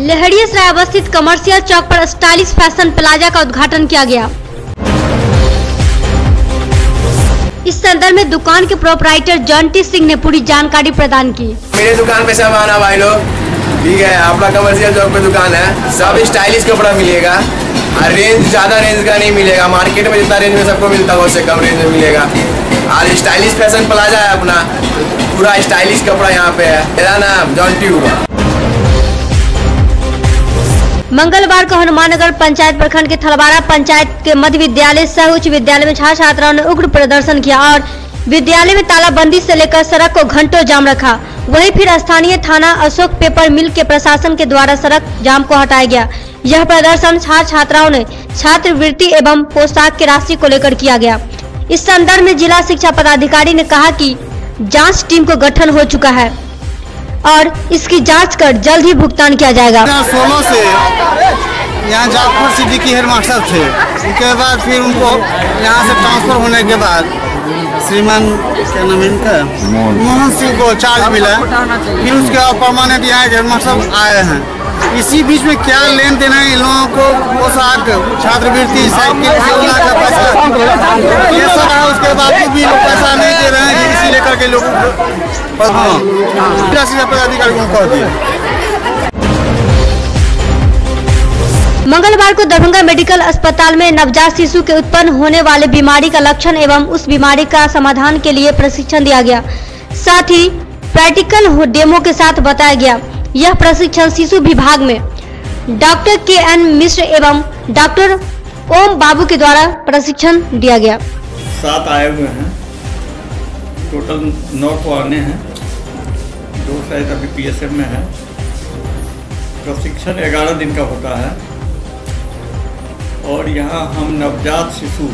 लहरियासराय अवस्थित कमर्शियल चौक पर stylish fashion plaza का उद्घाटन किया गया। इस संदर्भ में दुकान के प्रोपराइटर जॉन्टी सिंह ने पूरी जानकारी प्रदान की। मेरे दुकान पे सब आना भाई लोग, ठीक है। अपना कमर्शियल चौक पे दुकान है, सब स्टाइलिश कपड़ा मिलेगा और रेंज ज्यादा रेंज का नहीं मिलेगा। मार्केट में जितना रेंज में सबको मिलता है उससे कम रेंज में मिलेगा। और स्टाइलिश फैशन प्लाजा है अपना, पूरा स्टाइलिश कपड़ा यहाँ पे है। मेरा नाम जॉन्टी हुआ। मंगलवार को हनुमाननगर पंचायत प्रखंड के थलवाड़ा पंचायत के मध्य विद्यालय सह उच्च विद्यालय में छात्र छात्राओं ने उग्र प्रदर्शन किया और विद्यालय में तालाबंदी से लेकर सड़क को घंटों जाम रखा। वहीं फिर स्थानीय थाना अशोक पेपर मिल के प्रशासन के द्वारा सड़क जाम को हटाया गया। यह प्रदर्शन छात्र छात्राओं ने छात्रवृत्ति एवं पोशाक की राशि को लेकर किया गया। इस संदर्भ में जिला शिक्षा पदाधिकारी ने कहा कि जांच टीम को गठन हो चुका है और इसकी जांच कर जल्द ही भुगतान किया जाएगा। 16 से यहाँ जाफर सिटी की हेडमास्टर थे, उसके बाद फिर उनको यहाँ से ट्रांसफर होने के बाद श्रीमान क्या नाम है इनका, मोहन सिंह को चार्ज मिला। फिर उसके बाद परमानेंट यहाँ हेडमास्टर आए हैं। इसी बीच में क्या लेन देन है इन लोगों को, पोशाक, छात्रवृत्ति, साइकिल का पैसा ये सब है। उसके बावजूद भी लोग पैसा नहीं दे रहे हैं, इसी लेकर के लोग पदाधिकारी को कह दिया। मंगलवार को दरभंगा मेडिकल अस्पताल में नवजात शिशु के उत्पन्न होने वाले बीमारी का लक्षण एवं उस बीमारी का समाधान के लिए प्रशिक्षण दिया गया। साथ ही प्रैक्टिकल डेमो के साथ बताया गया। यह प्रशिक्षण शिशु विभाग में डॉक्टर के.एन. मिश्र एवं डॉक्टर ओम बाबू के द्वारा प्रशिक्षण दिया गया। 7 आए हुए हैं, टोटल 9 को आने हैं, 2 शायद अभी PSM में है। प्रशिक्षण 11 दिन का होता है और यहाँ हम नवजात शिशु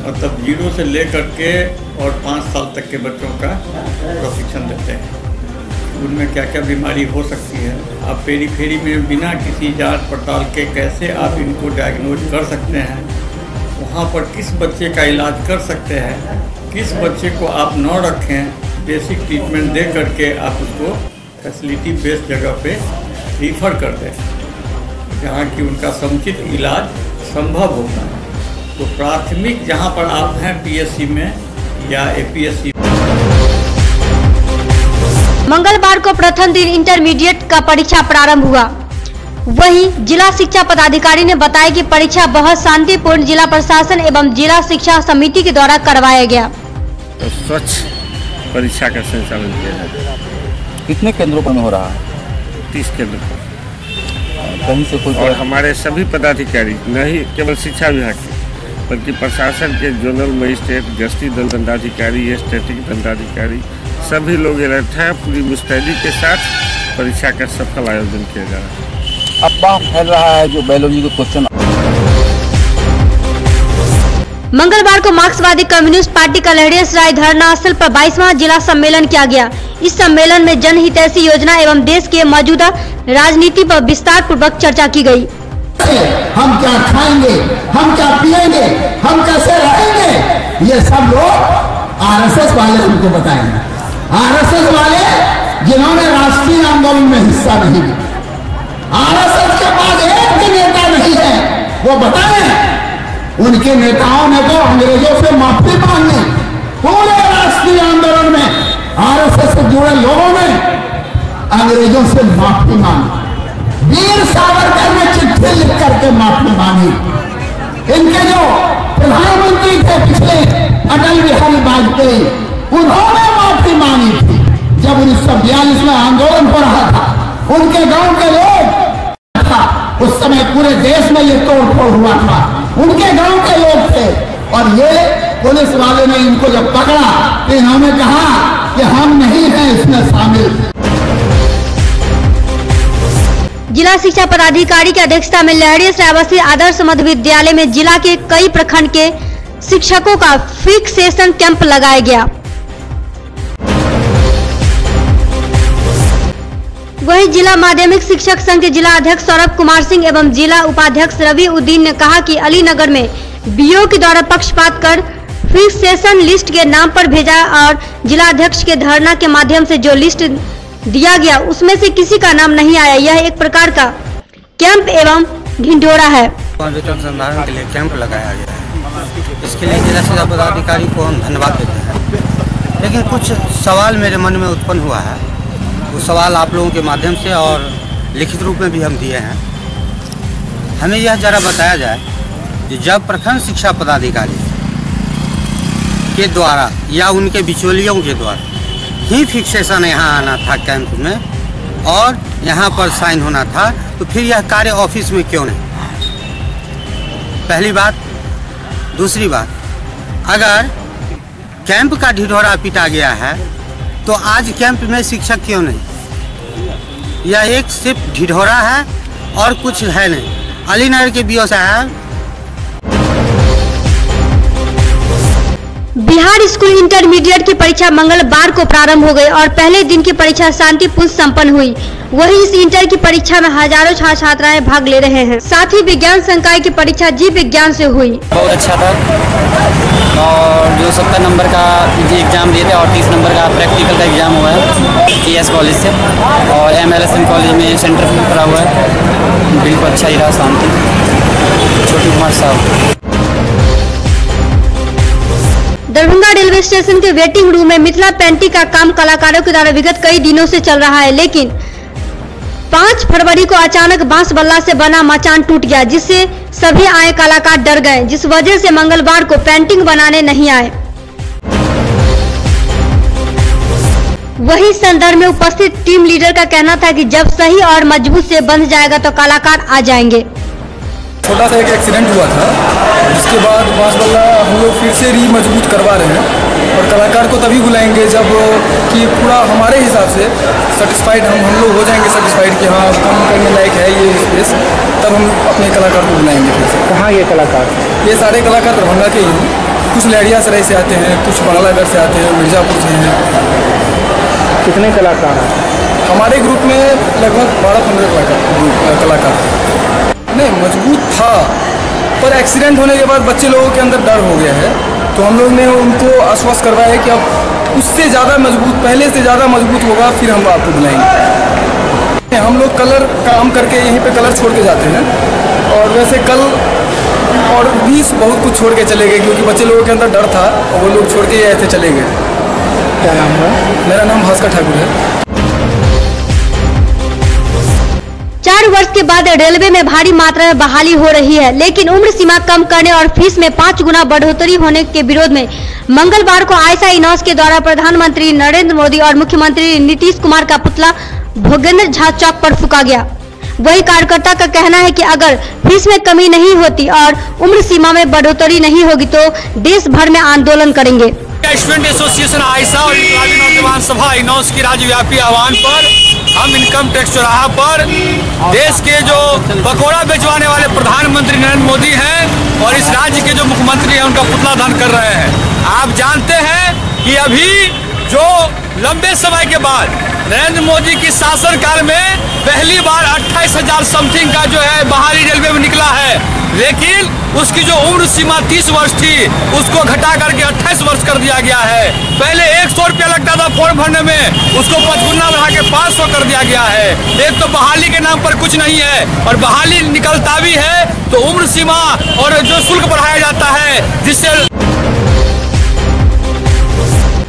मतलब 0 से लेकर के और 5 साल तक के बच्चों का प्रशिक्षण देते हैं। उनमें क्या क्या बीमारी हो सकती है, आप पेरी में बिना किसी जांच पड़ताल के कैसे आप इनको डायग्नोज कर सकते हैं, वहाँ पर किस बच्चे का इलाज कर सकते हैं, किस बच्चे को आप न रखें, बेसिक ट्रीटमेंट दे करके आप उसको फैसिलिटी बेस्ड जगह पे रिफ़र कर दें जहाँ कि उनका समुचित इलाज संभव होता है। तो प्राथमिक जहाँ पर आप हैं PSC में या APSC। मंगलवार को प्रथम दिन इंटरमीडिएट का परीक्षा प्रारंभ हुआ। वहीं जिला शिक्षा पदाधिकारी ने बताया कि परीक्षा बहुत शांतिपूर्ण जिला प्रशासन एवं जिला शिक्षा समिति के द्वारा करवाया गया। तो स्वच्छ परीक्षा का संचालन किया जाए। कितने केंद्रों पर हो रहा है? 30 केंद्र पर। कहीं से कोई और हमारे सभी पदाधिकारी नहीं केवल शिक्षा विभाग के बल्कि प्रशासन के जोनल मजिस्ट्रेट, गश्ती दल दंडाधिकारी, स्टैटिक दंडाधिकारी सभी लोग अलर्ट हैं। पूरी मुस्तैदी के साथ परीक्षा का सफल आयोजन किया जा रहा है। अफवाह फैल रहा है जो बायोलॉजी के क्वेश्चन। मंगलवार को मार्क्सवादी कम्युनिस्ट पार्टी का लहरियासराय धरना स्थल पर 22वां जिला सम्मेलन किया गया। इस सम्मेलन में जनहितैषी योजना एवं देश के मौजूदा राजनीति पर विस्तार पूर्वक चर्चा की गई। हम क्या खाएंगे, हम क्या पिएंगे, हम कैसे रहेंगे, ये सब लोग RSS वाले हमको बताएंगे। RSS वाले जिन्होंने राष्ट्रीय आंदोलन में हिस्सा नहीं लिया, RSS के पास एक भी नेता नहीं है, वो बताएं। उनके नेताओं ने तो अंग्रेजों से माफी मांगी। पूरे राष्ट्रीय आंदोलन में RSS से जुड़े लोगों ने अंग्रेजों से माफी मांगी। वीर सावरकर ने चिट्ठी लिख करके माफी मांगी। इनके जो प्रधानमंत्री थे पिछले अटल बिहारी वाजपेयी, उन्होंने माफी मांगी थी जब 1942 में आंदोलन हो रहा था। उनके गांव के लोग था, उस समय पूरे देश में ये तोड़फोड़ हुआ था, उनके गांव के लोग थे। और ये पुलिस वाले ने इनको जब पकड़ा तो इन्होंने कहा कि हम नहीं हैं इसमें शामिल। जिला शिक्षा पदाधिकारी की अध्यक्षता में लहरियासराय अवस्थित आदर्श मध्य विद्यालय में जिला के कई प्रखंड के शिक्षकों का फिक्सेशन कैंप लगाया गया। वहीं जिला माध्यमिक शिक्षक संघ के जिला अध्यक्ष सौरभ कुमार सिंह एवं जिला उपाध्यक्ष रवि उद्दीन ने कहा कि अलीनगर में BO के द्वारा पक्षपात कर फिक्सेशन लिस्ट के नाम पर भेजा और जिला अध्यक्ष के धरना के माध्यम से जो लिस्ट दिया गया उसमें से किसी का नाम नहीं आया। यह एक प्रकार का कैंप एवं ढिंढोरा है। वेतन संधारण के लिए कैंप लगाया गया है। इसके लिए जिला शिक्षा पदाधिकारी को हम धन्यवाद देते हैं। लेकिन कुछ सवाल मेरे मन में उत्पन्न हुआ है, वो सवाल आप लोगों के माध्यम से और लिखित रूप में भी हम दिए हैं। हमें यह जरा बताया जाए कि जब प्रखंड शिक्षा पदाधिकारी के द्वारा या उनके बिचौलियों के द्वारा ही फिक्सेशन यहाँ आना था कैंप में और यहाँ पर साइन होना था, तो फिर यह कार्य ऑफिस में क्यों नहीं? पहली बात। दूसरी बात, अगर कैंप का ढिढोरा पीटा गया है तो आज कैंप में शिक्षक क्यों नहीं? यह एक सिर्फ ढिढोरा है और कुछ है नहीं। अलीनगर के बीओ साहब, बिहार स्कूल इंटरमीडिएट की परीक्षा मंगलवार को प्रारंभ हो गई और पहले दिन की परीक्षा शांतिपूर्ण संपन्न हुई। वहीं इस इंटर की परीक्षा में हजारों छात्र छात्राएं भाग ले रहे हैं। साथ ही विज्ञान संकाय की परीक्षा जीव विज्ञान से हुई। बहुत अच्छा था और जो 70 नंबर का एग्जाम दिए थे और 30 नंबर का प्रैक्टिकल का एग्जाम हुआ है ES कॉलेज से और MLSM कॉलेज में सेंटर करा हुआ है। बिल्कुल अच्छा ही रहा, शांति। छोटी कुमार साहब। दरभंगा रेलवे स्टेशन के वेटिंग रूम में मिथिला पेंटिंग का काम कलाकारों के द्वारा विगत कई दिनों से चल रहा है, लेकिन 5 फरवरी को अचानक बांस बल्ला से बना मचान टूट गया, जिससे सभी आए कलाकार डर गए, जिस वजह से मंगलवार को पेंटिंग बनाने नहीं आए। वही संदर्भ में उपस्थित टीम लीडर का कहना था कि जब सही और मजबूत से बंध जाएगा तो कलाकार आ जाएंगे। छोटा सा एक एक्सीडेंट हुआ था, जिसके बाद बांस बल्ला हम लोग फिर से मजबूत करवा रहे हैं और कलाकार को तभी बुलाएंगे जब कि पूरा हमारे हिसाब से सेटिस्फाइड हम लोग हो जाएंगे सेटिस्फाइड कि हाँ काम करने लायक है ये स्पेस, तब हम अपने कलाकार को बुलाएंगे फिर से। कहाँ ये कलाकार? ये सारे कलाकार दरभंगा के ही, कुछ लहरियासराय से आते हैं, कुछ बांग्लागढ़ से आते हैं, मिर्जापुर से हैं। कितने कलाकार हैं हमारे ग्रुप में? लगभग 12-15 कलाकार। नहीं, मजबूत था, पर एक्सीडेंट होने के बाद बच्चे लोगों के अंदर डर हो गया है, तो हम लोग ने उनको आश्वस्त करवाया है कि अब उससे ज़्यादा मजबूत, पहले से ज़्यादा मजबूत होगा, फिर हम आपको बुलाएंगे। हम लोग कलर काम करके यहीं पे कलर छोड़ के जाते हैं और वैसे कल और भी बहुत कुछ छोड़ के चले गए, क्योंकि बच्चे लोगों के अंदर डर था और वो लोग छोड़ के ऐसे चले गए। क्या नाम है? मेरा नाम भास्कर ठाकुर है। 4 वर्ष के बाद रेलवे में भारी मात्रा में बहाली हो रही है, लेकिन उम्र सीमा कम करने और फीस में 5 गुना बढ़ोतरी होने के विरोध में मंगलवार को आयशा इनॉस के द्वारा प्रधानमंत्री नरेंद्र मोदी और मुख्यमंत्री नीतीश कुमार का पुतला भोगेंद्र झा चौक पर फूंका गया। वही कार्यकर्ता का कहना है कि अगर फीस में कमी नहीं होती और उम्र सीमा में बढ़ोतरी नहीं होगी तो देश भर में आंदोलन करेंगे। स्टूडेंट एसोसिएशन आयशा और इनकलाबी नौजवान सभा इनॉस की राज्यव्यापी आह्वान पर हम इनकम टैक्स चौराहा पर देश के जो पकौड़ा बेचवाने वाले प्रधानमंत्री नरेंद्र मोदी हैं और इस राज्य के जो मुख्यमंत्री हैं उनका पुतला दहन कर रहे हैं। आप जानते हैं कि अभी जो लंबे समय के बाद नरेंद्र मोदी की शासनकाल में पहली बार 28,000 समथिंग का जो है बाहरी रेलवे में निकला है, लेकिन उसकी जो उम्र सीमा 30 वर्ष थी उसको घटा करके 28 वर्ष कर दिया गया है। पहले 100 रुपया लगता था फॉर्म भरने में, उसको 5 गुना बढ़ा के 500 कर दिया गया है। एक तो बहाली के नाम पर कुछ नहीं है और बहाली निकलता भी है तो उम्र सीमा और जो शुल्क बढ़ाया जाता है, जिससे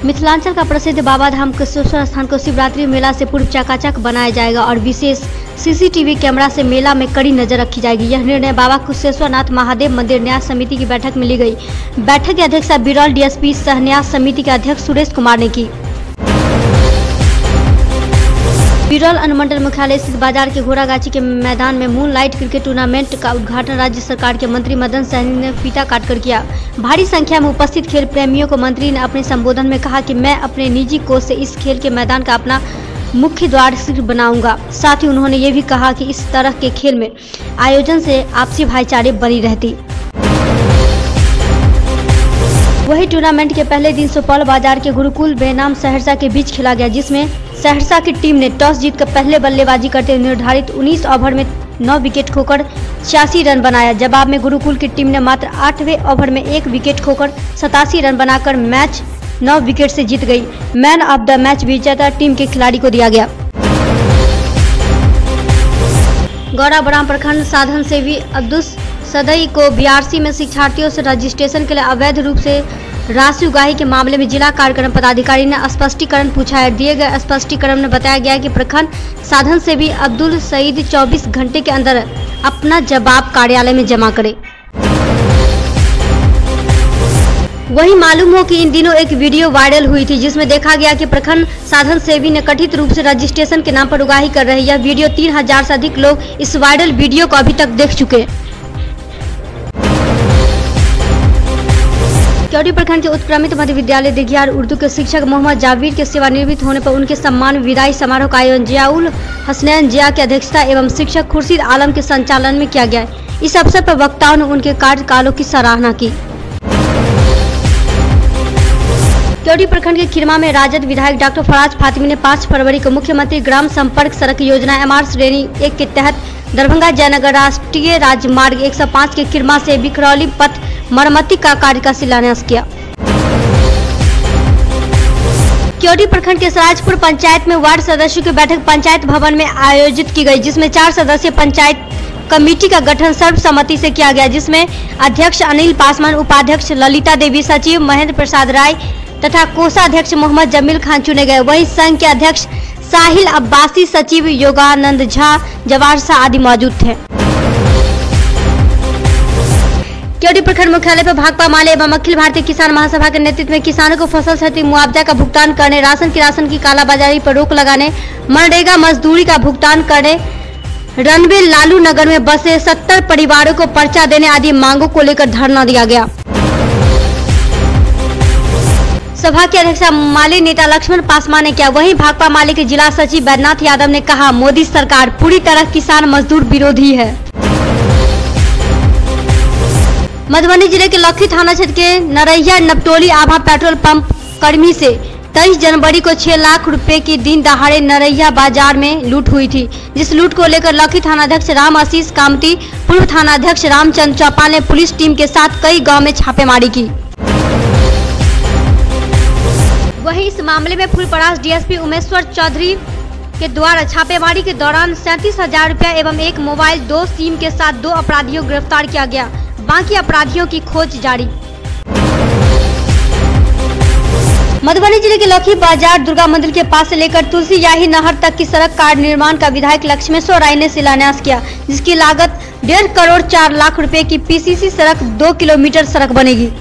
मिथिलांचल का प्रसिद्ध बाबा धाम कुशेश्वर स्थान को शिवरात्रि मेला से पूर्व चकाचक बनाया जाएगा और विशेष CCTV कैमरा से मेला में कड़ी नजर रखी जाएगी। यह निर्णय बाबा कुशेश्वरनाथ महादेव मंदिर न्यास समिति की बैठक में ली गई। बैठक की अध्यक्षता बिरौल DSP सह न्यास समिति के अध्यक्ष सुरेश कुमार ने की। बिरौल अनुमंडल मुख्यालय स्थित बाजार के घोड़ागाछी के मैदान में मूनलाइट क्रिकेट टूर्नामेंट का उद्घाटन राज्य सरकार के मंत्री मदन सहनी ने फीता काटकर किया। भारी संख्या में उपस्थित खेल प्रेमियों को मंत्री ने अपने संबोधन में कहा कि मैं अपने निजी कोष से इस खेल के मैदान का अपना मुख्य द्वार शीघ्र बनाऊंगा। साथ ही उन्होंने ये भी कहा कि इस तरह के खेल में आयोजन से आपसी भाईचारे बनी रहती। वही टूर्नामेंट के पहले दिन सुपौल बाजार के गुरुकुल बेनाम सहरसा के बीच खेला गया, जिसमें सहरसा की टीम ने टॉस जीतकर पहले बल्लेबाजी करते हुए निर्धारित 19 ओवर में 9 विकेट खोकर 86 रन बनाया। जवाब में गुरुकुल की टीम ने मात्र 8वें ओवर में 1 विकेट खोकर 87 रन बनाकर मैच 9 विकेट से जीत गई। मैन ऑफ द मैच विजेता टीम के खिलाड़ी को दिया गया। गौराबराम प्रखंड साधन सेवी अब्दुल सदई को बीआरसी में शिक्षार्थियों से रजिस्ट्रेशन के लिए अवैध रूप से राशि उगाही के मामले में जिला कार्यक्रम पदाधिकारी ने स्पष्टीकरण पूछा है। दिए गए स्पष्टीकरण में बताया गया कि प्रखंड साधन सेवी अब्दुल सईद 24 घंटे के अंदर अपना जवाब कार्यालय में जमा करे। वहीं मालूम हो कि इन दिनों एक वीडियो वायरल हुई थी जिसमें देखा गया कि प्रखंड साधन सेवी ने कथित रूप से रजिस्ट्रेशन के नाम पर उगाही कर रहे। यह वीडियो 3000 से अधिक लोग इस वायरल वीडियो को अभी तक देख चुके हैं। क्योटी प्रखंड के उत्क्रमित मध्य विद्यालय दिघियार उर्दू के शिक्षक मोहम्मद जावेद के सेवानिवृत्त होने पर उनके सम्मान विदाई समारोह का आयोजन जियाउल हसनैन जिया की अध्यक्षता एवं शिक्षक खुर्शीद आलम के संचालन में किया गया। इस अवसर पर वक्ताओं ने उनके कार्यकालों की सराहना की। क्योटी प्रखंड के खिरमा में राजद विधायक डॉक्टर फराज फातिमी ने 5 फरवरी को मुख्यमंत्री ग्राम संपर्क सड़क योजना MR श्रेणी 1 के तहत दरभंगा जयनगर राष्ट्रीय राजमार्ग 105 के खिरमा से बिखरौली पथ मरम्मती का कार्य का शिलान्यास किया। क्योटी प्रखंड के सराजपुर पंचायत में वार्ड सदस्यों की बैठक पंचायत भवन में आयोजित की गई, जिसमें 4 सदस्यीय पंचायत कमेटी का गठन सर्वसम्मति से किया गया, जिसमें अध्यक्ष अनिल पासवान, उपाध्यक्ष ललिता देवी, सचिव महेंद्र प्रसाद राय तथा कोषाध्यक्ष मोहम्मद जमील खान चुने गए। वहीं संघ के अध्यक्ष साहिल अब्बासी, सचिव योगानंद झा, जवाहर शाह आदि मौजूद थे। क्योटी प्रखंड मुख्यालय पर भाकपा माले एवं अखिल भारतीय किसान महासभा के नेतृत्व में किसानों को फसल क्षति मुआवजा का भुगतान करने, राशन की कालाबाजारी पर रोक लगाने, मनरेगा मजदूरी का भुगतान करने, रनवे लालू नगर में बसे 70 परिवारों को पर्चा देने आदि मांगों को लेकर धरना दिया गया। सभा की अध्यक्षता माले नेता लक्ष्मण पासवान ने किया। वहीं भाकपा माले के जिला सचिव बैद्यनाथ यादव ने कहा, मोदी सरकार पूरी तरह किसान मजदूर विरोधी है। मधुबनी जिले के लखी थाना क्षेत्र के नरैया नपटोली आभा पेट्रोल पंप कर्मी से 23 जनवरी को 6 लाख रुपए की दिन दहाड़े नरैया बाजार में लूट हुई थी, जिस लूट को लेकर लखी थानाध्यक्ष राम आशीष कामती, पूर्व थानाध्यक्ष रामचंद्र चौपाल ने पुलिस टीम के साथ कई गाँव में छापेमारी की। वहीं इस मामले में फुलपरास डीएसपी उमेश्वर चौधरी के द्वारा छापेमारी के दौरान 37,000 रुपया एवं एक मोबाइल, 2 सिम के साथ 2 अपराधियों को गिरफ्तार किया गया। बाकी अपराधियों की खोज जारी। मधुबनी जिले के लखी बाजार दुर्गा मंदिर के पास से लेकर तुलसी याही नहर तक की सड़क का निर्माण का विधायक लक्ष्मेश्वर राय ने शिलान्यास किया, जिसकी लागत 1.5 करोड़ 4 लाख रुपए की पीसीसी सड़क 2 किलोमीटर सड़क बनेगी।